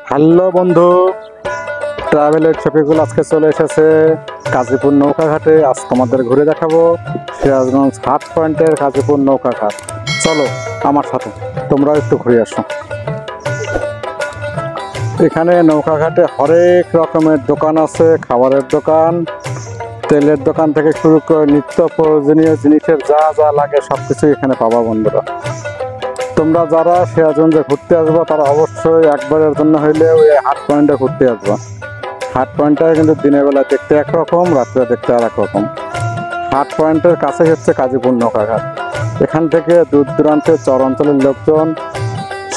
Hello বন্ধু, ট্রাভেলের ছবিগুলো আজকে চলে এসেছে গাজীপুর নৌকাঘাটে। আজ তোমাদের ঘুরে দেখাবো সিরাজগঞ্জ হাট পয়েন্টের গাজীপুর নৌকাঘাট। চলো আমার সাথে, তোমরাও একটু ঘুরে আসো। এখানে নৌকাঘাটে হরেক রকমের দোকান আছে, খাবারের দোকান, তেলের দোকান থেকে শুরু করে নিত্য প্রয়োজনীয় জিনিসের যা যা লাগে সবকিছু এখানে পাবা বন্ধুরা। তোমরা যারা সিরাজগঞ্জে ঘুরতে আসবো তারা অবশ্যই একবারের জন্য হইলে ওই হাট পয়েন্টে ঘুরতে আসবা। হাট পয়েন্টটা কিন্তু দিনের বেলা দেখতে একরকম, রাত্রে দেখতে আর একরকম। হাট পয়েন্টের কাছে হচ্ছে গাজীপুর নৌকাঘাট। এখান থেকে দূর দূরান্তের চর অঞ্চলের লোকজন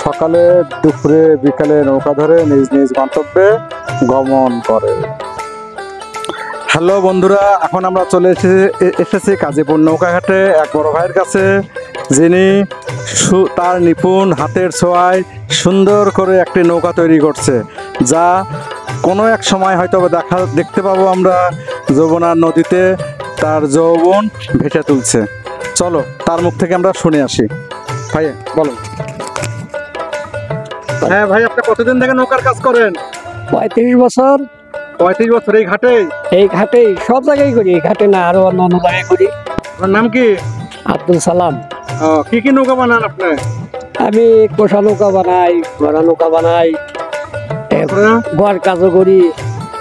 সকালে, দুপুরে, বিকালে নৌকা ধরে নিজ নিজ গন্তব্যে গমন করে। হ্যালো বন্ধুরা, এখন আমরা চলে এসেছি গাজীপুর নৌকাঘাটে এক বড় ভাইয়ের কাছে, যিনি তার নিপুণ হাতের ছোঁয়ায় সুন্দর করে একটি নৌকা তৈরি করছে, যা কোনো এক সময় হয়তো দেখতে পাবো আমরা যমুনা নদীতে তার যৌবন ভেসে তুলছে। চলো তার মুখ থেকে আমরা শুনে আসি। ভাই বলো। হ্যাঁ ভাই, আপনি কতদিন থেকে নৌকার কাজ করেন? 35 বছর। 35 বছর এই ঘাটে? এই ঘাটে সব জায়গায় করি, এই ঘাটে না আরো অন্য জায়গায় করি। আপনার নাম কি? আব্দুল সালাম। কি কি নৌকা বানান আপনি? আমি কোষা নৌকা বানাই, ঘোড়া নৌকা বানাই, ঘর কাজও করি,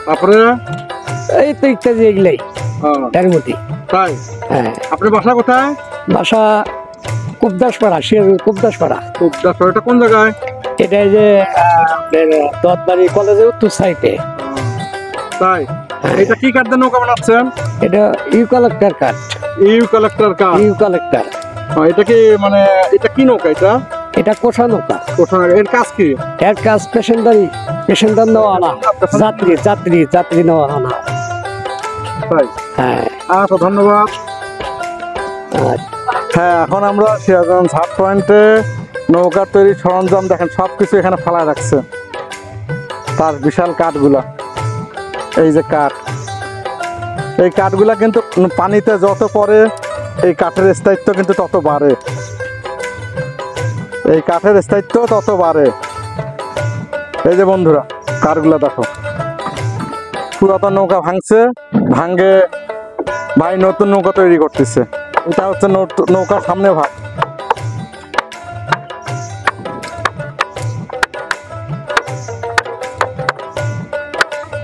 তারপরে এই তো ইত্যাদি এগুলাই এর মধ্যে। তাই? হ্যাঁ। আপনার বাসা কোথায়? বাসা কুবদাসপাড়া, সিরাজগঞ্জ কুবদাসপাড়া। কুবদাসপাড়াটা কোন জায়গায়? এটা যে দত্তবাড়ি কলেজের উত্তর সাইডে। তাই? এটা কি কাঠ দিয়ে নৌকা বানাচ্ছেন? এটা ইউকালেক্টর কাঠ। ইউকালেক্টর কাঠ? ইউকালেক্টর। এটা কি মানে এটা কি নৌকা? এটা কোষা নৌকা। কোষা নৌকা। এর কাজ কি? এর কাজ পেশেন্টার নেওয়া আনা, যাত্রী নেওয়া আনা। তাই? হ্যাঁ। আচ্ছা, ধন্যবাদ। হ্যাঁ, এখন আমরা সিরাজগঞ্জ হাট পয়েন্টে নৌকার তৈরি সরঞ্জাম দেখেন সবকিছু এখানে ফেলায় রাখছে। তার বিশাল কাঠগুলা, এই যে কাঠ, এই কাঠগুলা কিন্তু পানিতে যত পড়ে এই কাঠের স্থায়িত্ব কিন্তু তত বাড়ে। এই কাঠের স্থায়িত্ব তত বাড়ে। এই যে বন্ধুরা কাঠগুলা দেখো, পুরাতন নৌকা ভাঙে ভাই নতুন নৌকা তৈরি করতেছে। এটা হচ্ছে নৌকার সামনে ভাগ।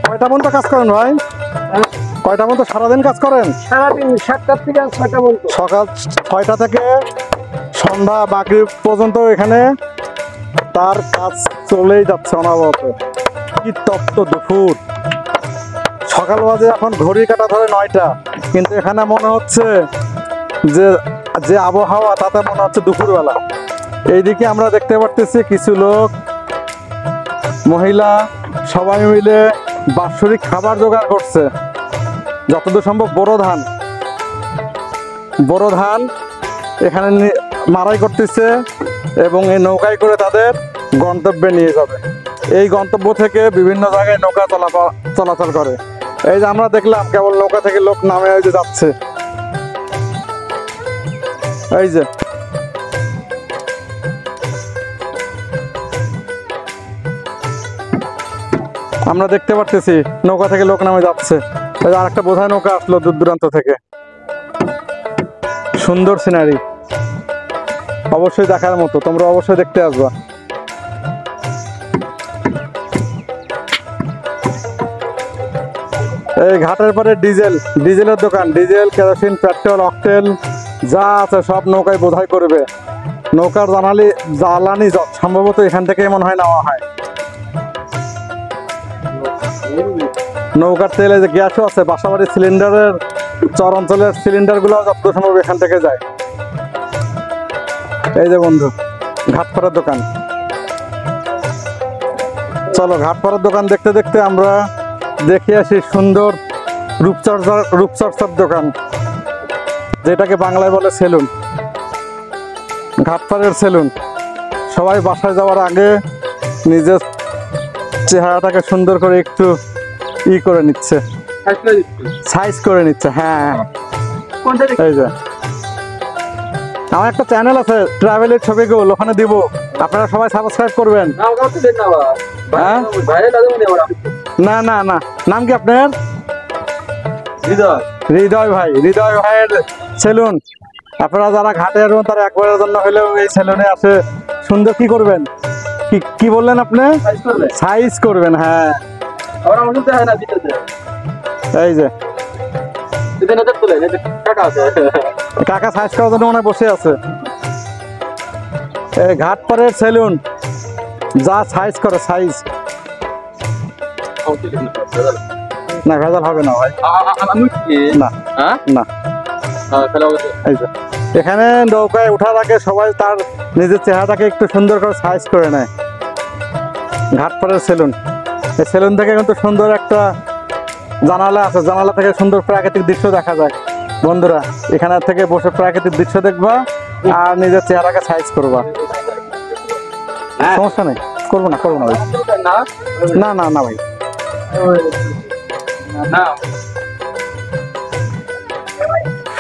কয়টা পর্যন্ত কাজ করেন ভাই? কয়টা পর্যন্ত সারাদিন কাজ করেন? সারাদিন 7টা থেকে 6টা পর্যন্ত। সকাল 6টা থেকে সন্ধ্যা মাগরিব পর্যন্ত এখানে তার কাজ চলেই যাচ্ছে অনবরত। কি তপ্ত দুপুর, সকাল বাজে এখন ঘড়ি কাটা ধরে 9টা, কিন্তু এখানে মনে হচ্ছে যে আবহাওয়া তাতে মনে হচ্ছে দুপুরবেলা। এইদিকে আমরা দেখতে পারতেছি কিছু লোক, মহিলা সবাই মিলে বাৎসরিক খাবার জোগাড় করছে। যতদূর সম্ভব বড় ধান এখানে মাড়াই করতেছে এবং এই নৌকায় করে তাদের গন্তব্যে নিয়ে যাবে। এই গন্তব্য থেকে বিভিন্ন জায়গায় নৌকা চলাচল করে। এই যে আমরা দেখলাম কেবল নৌকা থেকে লোক নামে ওই যে যাচ্ছে, এই যে আমরা দেখতে পারতেছি নৌকা থেকে লোক নামে যাচ্ছে। আর একটা বোঝাই নৌকা আসলো দূর দূরান্ত থেকে। সুন্দর সিনারি, অবশ্যই দেখার মতো, তোমরা অবশ্যই দেখতে আসবা। এই ঘাটের পরে ডিজেলের দোকান, ডিজেল, কেরোসিন, পেট্রোল, অকটেল যা আছে সব নৌকায় বোঝাই করবে। নৌকার জ্বালানি সম্ভবত এখান থেকে মনে হয় নেওয়া হয়। নৌকার তেলে যে গ্যাসও আছে, বাসাবাড়ির সিলিন্ডারের, চর অঞ্চলের সিলিন্ডারগুলো যত সম্ভব এখান থেকে যায়। এই যে বন্ধু ঘাটপাড়ার দোকান। চলো ঘাটপাড়ার দোকান দেখতে দেখতে আমরা দেখে আসি সুন্দর রূপচর্চার দোকান, যেটাকে বাংলায় বলে সেলুন। ঘাটপাড়ের সেলুন। সবাই বাসায় যাওয়ার আগে নিজের চেহারাটাকে সুন্দর করে একটু করে নিচ্ছে, সাইজ করে নিচ্ছে। হ্যাঁ, এই যে আমার একটা চ্যানেল আছে ট্রাভেলের ছবিগুলো, ওখানে দিব, আপনারা সবাই সাবস্ক্রাইব করবেন। হ্যাঁ না না না, নাম কি আপনার? হৃদয় ভাই, হৃদয় ভাইয়ের সেলুন। আপনারা যারা ঘাটে আসবেন তারা একবারের জন্য হলেও এই সেলুনে আসে সুন্দর কি করবেন, কি কি বললেন আপনি? সাইজ করবেন। হ্যাঁ এই যে কাকা সাইজ করার জন্য মনে হয় বসে আছে। এই ঘাটপাড়ের সেলুন, যা সাইজ করে সাইজ। না ভেজাল হবে না ভাই, না না। এই যে এখানে নৌকায় ওঠার আগে সবাই তার নিজের চেহারাটাকে একটু সুন্দর করে সাইজ করে নেয়। ঘাটপাড়ের সেলুন, এই সেলুন থেকে কিন্তু সুন্দর একটা জানালা আছে, জানালা থেকে সুন্দর প্রাকৃতিক দৃশ্য দেখা যায়। বন্ধুরা এখানে থেকে বসে প্রাকৃতিক দৃশ্য দেখবা আর নিজের চেহারাকে সাইজ করবা। সমস্যা নেই, করবো না করবো না ভাই, না না না ভাই।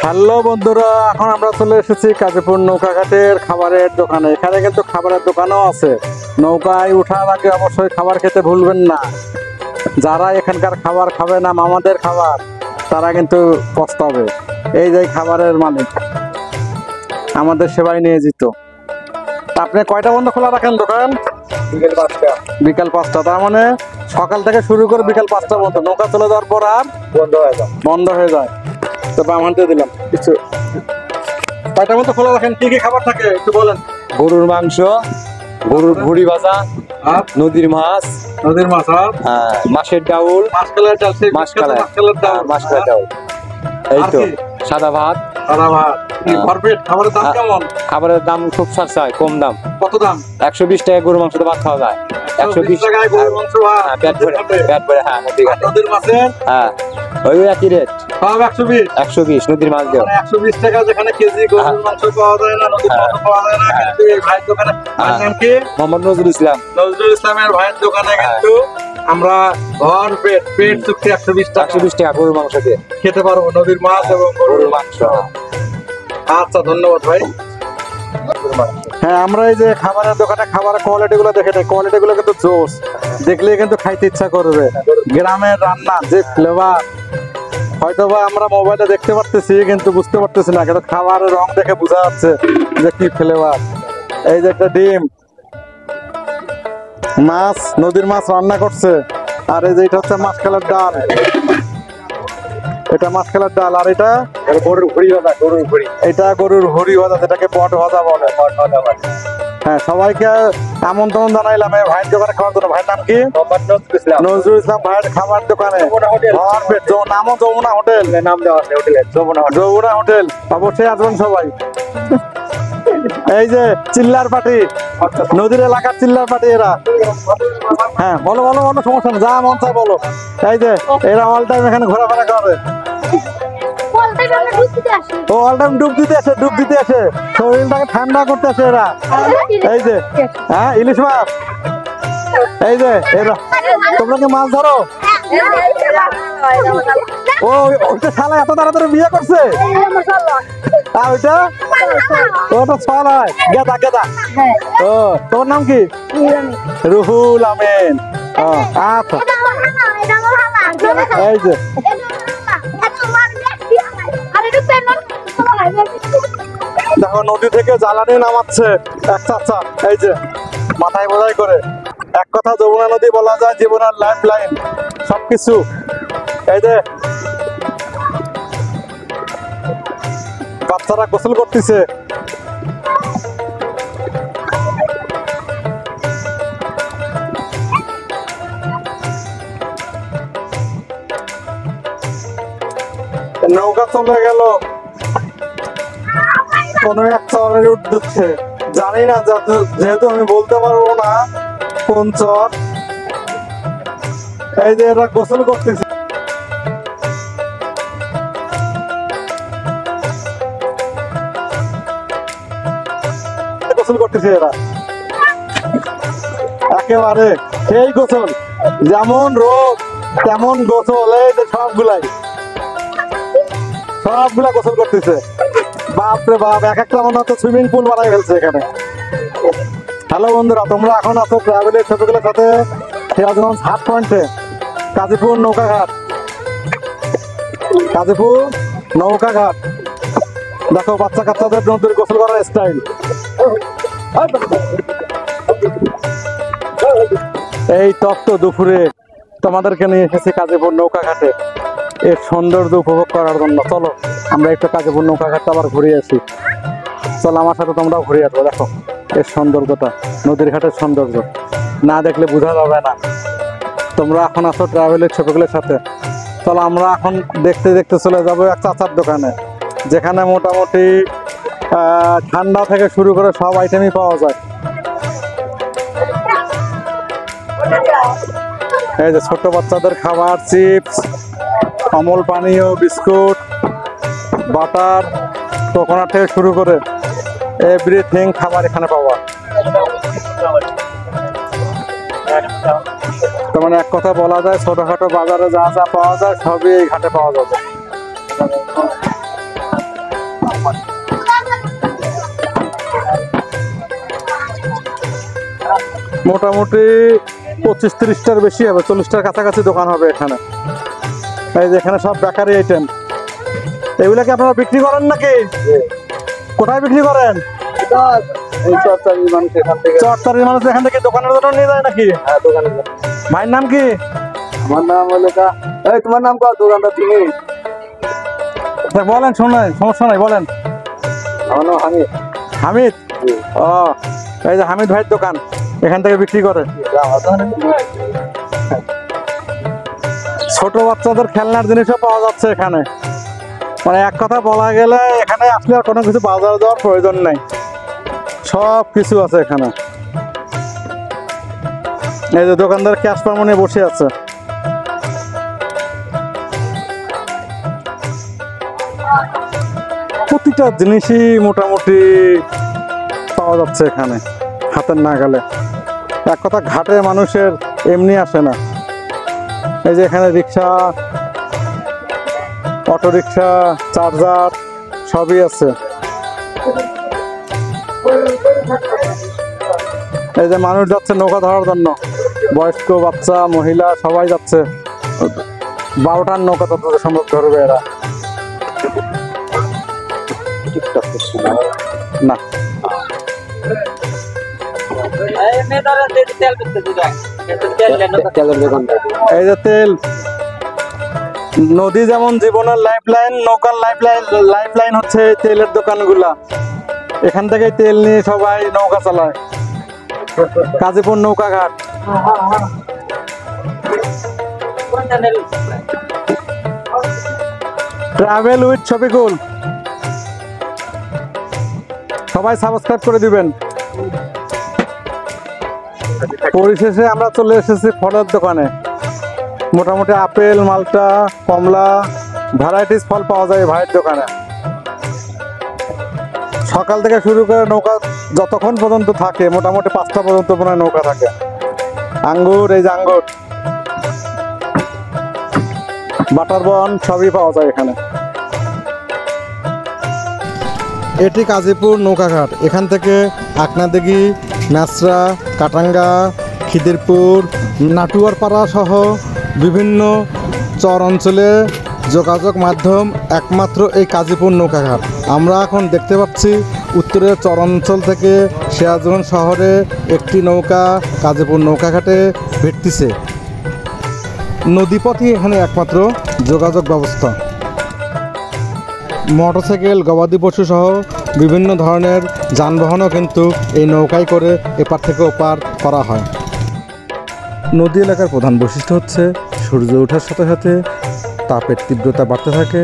হ্যালো বন্ধুরা, এখন আমরা চলে এসেছি কাজীপুর নৌকাঘাটের খাবারের দোকানে। এখানে কিন্তু খাবারের দোকানও আছে। নৌকায় ওঠার আগে অবশ্যই খাবার খেতে ভুলবেন না। যারা এখানকার খাবার খাবে না, মামাদের খাবার, তারা কিন্তু পস্তাবে। এই যে খাবারের মালিক আমাদের সেবায় নিয়োজিত। আপনি কয়টা বন্ধ খোলা রাখেন দোকান? বিকাল 5টা। তার মানে সকাল থেকে শুরু করে বিকাল 5টা পর্যন্ত। নৌকা চলে যাওয়ার পর আর বন্ধ হয়ে যায়। তো বামানতে দিলাম কিছু। কয়টার মতো খোলা রাখেন? কি কি খাবার থাকে একটু বলেন। গরুর মাংস, গরুর ভুড়ি ভাজা, নদীর মাছ, মাছের ডাউল, মাছকালের ডাল, সেই মাছকালাই, মাছকালের ডাল, মাছকালাই ডাউল, এই আর তো কি? সাদা ভাত। সাদা ভাত। কি ভরপেট? খাবারের দাম কেমন? খাবারের দাম খুব সস্তা, কম দাম। কত দাম? 120 টাকা গরুর মাংস ভাত খাওয়া যায়। 120 টাকায় গরুর মাংস ভাত। পেট ভরে, পেট ভরে। হ্যাঁ নদী ঘাটে। নদীর মাছের হ্যাঁ ওই একই রেট, সব 120। 120 নদীর মাছ দেও। 120 টাকা যেখানে কেজি গরুর মাংস পাওয়া যায় না, নদীর মাংস পাওয়া যায় না, কিন্তু এই ভাইয়ের দোকানে, ভাইয়ের নাম কি? মোহাম্মদ নজরুল ইসলাম। নজরুল ইসলামের ভাইয়ের দোকানে কিন্তু আমরা ভরপেট, পেট চুক্তি 120 টাকা 120 টাকা গরুর মাংস দিয়ে খেতে পারবো, নদীর মাছ এবং গরুর মাংস। আচ্ছা ধন্যবাদ ভাই। হ্যাঁ আমরা এই যে খাবারের দোকানে খাবারের কোয়ালিটি গুলো দেখে নেই, কোয়ালিটি গুলো কিন্তু জোস, দেখলেই কিন্তু খাইতে ইচ্ছা করবে। গ্রামের রান্না যে ফ্লেভার, হয়তো বা আমরা মোবাইলে দেখতে পারতেছি কিন্তু বুঝতে পারতেছি না, কিন্তু খাবারের রং দেখে বোঝা যাচ্ছে যে কি ফ্লেভার। এই যে একটা ডিম, মাছ, নদীর মাছ রান্না করছে, আর এই যে এটা হচ্ছে মাছকালের ডাল, এটা মাছকালের ডাল, আর এটা গরুর ভুড়ি ভাজা, গরুর ভুড়ি। এটা গরুর ভুড়ি ভাজা, যেটাকে পট ভাজা বলে। হ্যাঁ সবাইকে আমন্ত্রণ জানাইলাম এই ভাইয়ের দোকানে খাওয়ার জন্য। ভাইয়ের নাম কি? মোহাম্মদ নজরুল ইসলাম। নজরুল ইসলাম ভাইয়ের খাবার দোকানে ভরপেট। নামও যমুনা হোটেল, নাম দেওয়া আছে হোটেলের, যমুনা হোটেল। যমুনা হোটেল, অবশ্যই আসবেন সবাই। এই যে চিল্লার পার্টি, নদীর এলাকার চিল্লার পার্টি এরা। হ্যাঁ বলো বলো বলো, সমস্যা নেই, যা মন চায় বলো। এই যে এরা অল টাইম এখানে ঘোরাফেরা করে, ও অল টাইম ডুব দিতে আসে, ডুব দিতে আসে, শরীরটাকে ঠান্ডা করতে আসে এরা। এই যে হ্যাঁ ইলিশ মাছ, এই যে এরা। তোমরা কি মাছ ধরো? ও ওইটা শালা এত তাড়াতাড়ি বিয়ে করছে, আর ওইটা ওটা ছল হয়, গেদা গেদা। ও তোমার নাম কি? রুহুল আমিন। আচ্ছা এই যে দেখো নদী থেকে জ্বালানি নামাচ্ছে এক চাচা, এই যে মাথায় বোঝাই করে। এক কথা যমুনা নদী বলা যায় জীবনের লাইফ লাইন, সবকিছু। এই যে বাচ্চারা গোসল করতেছে, নৌকা চলে গেল কোন এক চরের উদ্দেশ্যে, জানি না, যেহেতু আমি বলতে পারবো না কোন চর। এই যে এরা গোসল করতেছে, গোসল করতেছে এরা একেবারে সেই গোসল, যেমন রোগ তেমন গোসল। এই যে সবগুলা গোসল করতেছে। বাপরে বাপ, এক একটা মনে হচ্ছে সুইমিং পুল বানাই ফেলছে এখানে। হ্যালো বন্ধুরা, তোমরা এখন আছো ট্রাভেলের ছবিগুলোর সাথে। সিরাজগঞ্জ হাট পয়েন্টে কাজীপুর নৌকাঘাট, কাজীপুর নৌকাঘাট। দেখো বাচ্চা কাচ্চাদের নদীর গোসল করার স্টাইল। এই তপ্ত দুপুরে তোমাদেরকে নিয়ে এসেছি কাজীপুর নৌকাঘাটে এর সৌন্দর্য উপভোগ করার জন্য। চলো আমরা একটু কাজীপুর নৌকাঘাটটা আবার ঘুরে আসি। চলো আমার সাথে তোমরাও ঘুরে আসবো। দেখো এর সৌন্দর্যটা, নদীর ঘাটের সৌন্দর্য না দেখলে বোঝা যাবে না। তোমরা এখন আছো ট্রাভেলের ছবিগুলোর সাথে। চলো আমরা এখন দেখতে দেখতে চলে যাবো এক চাচার দোকানে, যেখানে মোটামুটি ঠান্ডা থেকে শুরু করে সব আইটেমই পাওয়া যায়। এই যে ছোট বাচ্চাদের খাবার, চিপস, অমল পানীয়, বিস্কুট, বাটার, কোকোনাট থেকে শুরু করে এভরিথিং খাবার এখানে পাওয়া। তার মানে এক কথা বলা যায় ছোটখাটো বাজারে যা যা পাওয়া যায় সবই এই ঘাটে পাওয়া যাবে। মোটামুটি 25-30টার বেশি হবে, 40টার কাছাকাছি দোকান হবে এখানে। এই যে এখানে সব বেকারি আইটেম। এগুলা কি আপনারা বিক্রি করেন নাকি? কোথায় বিক্রি করেন? চরচারির মানুষ এখান থেকে। চরচারির মানুষ এখান থেকে দোকানের জন্য নিয়ে যায় নাকি? হ্যাঁ, দোকানের। ভাইয়ের নাম কি? আমার নাম হলো এই তোমার নাম কত? দোকানটা তুমি বলেন, শোনেন, সমস্যা নাই, বলেন। আমার নাম হামিদ। হামিদ? ও, এই যে হামিদ ভাইয়ের দোকান, এখান থেকে বিক্রি করে। ছোট বাচ্চাদের খেলনার জিনিসও পাওয়া যাচ্ছে এখানে। মানে এক কথা বলা গেলে এখানে আসলে আর কোনো কিছু বাজারে যাওয়ার প্রয়োজন নেই, সব কিছু আছে এখানে। এই যে দোকানদার ক্যাশ পারমনে বসে আছে। প্রতিটা জিনিসই মোটামুটি পাওয়া যাচ্ছে এখানে হাতের নাগালে। এক কথা ঘাটে মানুষের এমনি আসে না। এই যে এখানে রিক্সা, অটো রিক্সা, চার্জার সবই আছে। এই যে মানুষ যাচ্ছে নৌকা ধরার জন্য, বয়স্ক, বাচ্চা, মহিলা সবাই যাচ্ছে। 12টার নৌকা তত সম্ভব ধরবে এরা। না এই যে তেল, নদী যেমন জীবনের লাইফ লাইন, নৌকার লাইফ লাইন হচ্ছে এই তেলের দোকানগুলা। এখান থেকে তেল নিয়ে সবাই নৌকা চালায়। কাজীপুর নৌকাঘাট। ট্রাভেল উইথ শফিকুল, সবাই সাবস্ক্রাইব করে দিবেন। পরিশেষে আমরা চলে এসেছি ফলের দোকানে। মোটামুটি আপেল, মালটা, কমলা, ভ্যারাইটিস ফল পাওয়া যায় ভাইয়ের দোকানে। সকাল থেকে শুরু করে নৌকা যতক্ষণ পর্যন্ত থাকে, মোটামুটি 5টা পর্যন্ত মনে হয় নৌকা থাকে। আঙ্গুর, এই যে আঙ্গুর, বাটারবন সবই পাওয়া যায় এখানে। এটি কাজীপুর নৌকাঘাট। এখান থেকে আকনাদিঘি, ন্যাসরা, কাটাঙ্গা, খিদিরপুর, নাটুয়ারপাড়া সহ বিভিন্ন চর অঞ্চলে যোগাযোগ মাধ্যম একমাত্র এই কাজীপুর নৌকাঘাট। আমরা এখন দেখতে পাচ্ছি উত্তরের চর অঞ্চল থেকে সিরাজগঞ্জ শহরে একটি নৌকা কাজীপুর নৌকাঘাটে ভিড়তেছে। নদীপথই এখানে একমাত্র যোগাযোগ ব্যবস্থা। মোটরসাইকেল, গবাদি পশু সহ বিভিন্ন ধরনের যানবাহনও কিন্তু এই নৌকায় করে এপার থেকে ওপার করা হয়। নদী এলাকার প্রধান বৈশিষ্ট্য হচ্ছে সূর্য ওঠার সাথে সাথে তাপের তীব্রতা বাড়তে থাকে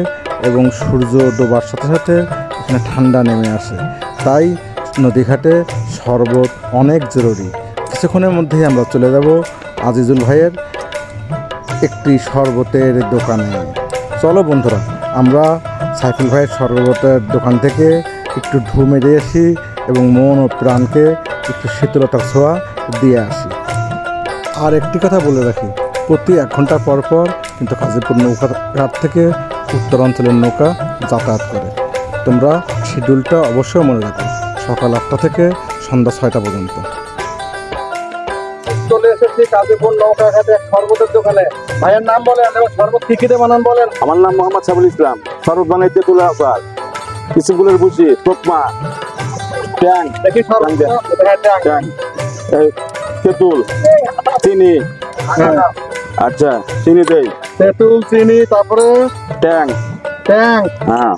এবং সূর্য ডোবার সাথে সাথে এখানে ঠান্ডা নেমে আসে। তাই নদীঘাটে শরবত অনেক জরুরি। কিছুক্ষণের মধ্যেই আমরা চলে যাব আজিজুল ভাইয়ের একটি শরবতের দোকানে। চলো বন্ধুরা, আমরা সাইফুল ভাইয়ের শরবতের দোকান থেকে একটু ঢু মেরে আসি এবং মন ও প্রাণকে একটু শীতলতার ছোঁয়া দিয়ে আসি। আর একটি কথা বলে রাখি, প্রতি 1 ঘন্টা পর পর কিন্তু কাজীপুর নৌকাঘাট থেকে উত্তরাঞ্চলের নৌকা যাতায়াত করে। তোমরা শিডিউলটা অবশ্যই মনে রাখো, সকাল 8টা থেকে সন্ধ্যা 6টা পর্যন্ত। চলে এসেছি কাজীপুর নৌকাঘাটে এক শরবতের দোকানে। ভাইয়ের নাম বলেন এবং শরবত কি দিয়ে বানান বলেন। আমার নাম মোহাম্মদ সাইফুল ইসলাম। শরবত বানাইতে তুলা আসার কিসিমগুলোর বুঝি তোকমা ট্যাং দেখি শরবত ট্যাং তেঁতুল চিনি। আচ্ছা চিনি দেই, তেঁতুল চিনি তারপরে ট্যাং, ট্যাং হ্যাঁ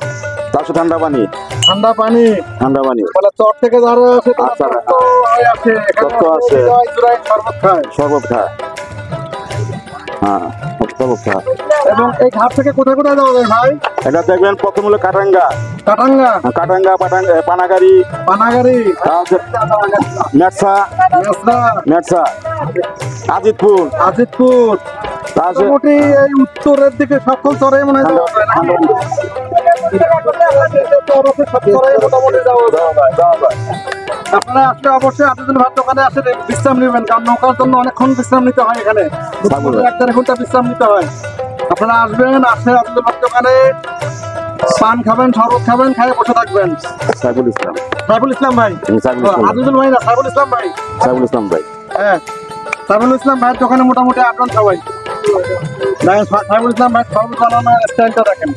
তারপর ঠান্ডা পানি, ঠান্ডা পানি। ঠান্ডা পানি বলে চট থেকে যারা আছে তারা আচ্ছা, তত্ত্ব হয়ে আছে, এখানে তত্ত্ব আছে। জুরাই শরবত খায়। শরবত খায়, হ্যাঁ শরবত খায়। এবং এই ঘাট থেকে কোথায় কোথায় যাওয়া যায় ভাই? এটা দেখবেন প্রথম হলো কাটাঙ্গা, কাটাঙ্গা, কাটাঙ্গা পানাগাড়ি, পানাগাড়ি, মেটসা, মেসরা, মেটসা, আজিতপুর, আজিতপুর। তারপরে মোটামুটি এই উত্তরের দিকে সকল চরে মনে হয় যাওয়া যায় নাকি? সব চরেই মোটামুটি যাওয়া যায়। আপনারা আসলে অবশ্যই আজিজুল ভাইয়ের দোকানে আসে বিশ্রাম নেবেন, কারণ নৌকার জন্য অনেকক্ষণ বিশ্রাম নিতে হয় এখানে। এক দেড় ঘন্টা বিশ্রাম নিতে হয়। আপনারা আসবেন, আসে আজিজুল ভাইয়ের দোকানে পান খাবেন, শরবত খাবেন, খাইয়ে বসে থাকবেন। সাইফুল ইসলাম, সাইফুল ইসলাম ভাই, সাইফুল ইসলাম, আজিজুল ভাই না, সাইফুল ইসলাম ভাই। সাইফুল ইসলাম ভাই। হ্যাঁ, সাইফুল ইসলাম ভাইয়ের দোকানে মোটামুটি আসবেন সবাই। দেখেন সাইফুল ইসলাম ভাই শরবত বানানোর স্টাইলটা দেখেন,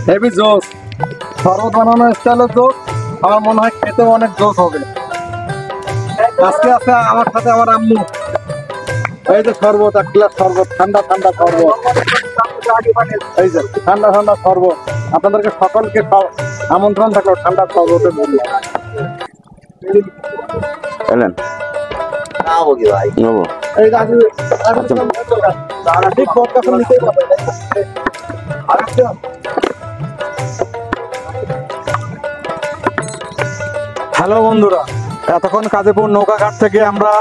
হেভি জোস। শরবত বানানোর স্টাইল জোস, আমার মনে হয় খেতেও অনেক জোস হবে। আজকে আছে আমার সাথে আমার আম্মু। এই যে শরবত, এক গ্লাস শরবত, ঠান্ডা ঠান্ডা শরবত, এই যে ঠান্ডা ঠান্ডা শরবত। আপনাদেরকে সকলকে আমন্ত্রণ থাকলো ঠান্ডা শরবতের জন্য। এলেন নেবো। এই যে ঠিক বদকাছে নিতেই পারবে। হ্যালো বন্ধুরা, এতক্ষণ কাজীপুর নৌকাঘাট থেকে আমরা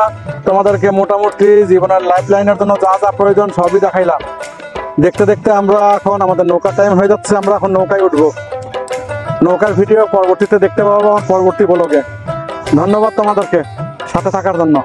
তোমাদেরকে মোটামুটি জীবনের লাইফ লাইনের জন্য যা যা প্রয়োজন সবই দেখাইলাম। দেখতে দেখতে আমরা এখন আমাদের নৌকার টাইম হয়ে যাচ্ছে, আমরা এখন নৌকায় উঠবো। নৌকার ভিডিও পরবর্তীতে দেখতে পাবো আমার পরবর্তী ব্লগে। ধন্যবাদ তোমাদেরকে সাথে থাকার জন্য।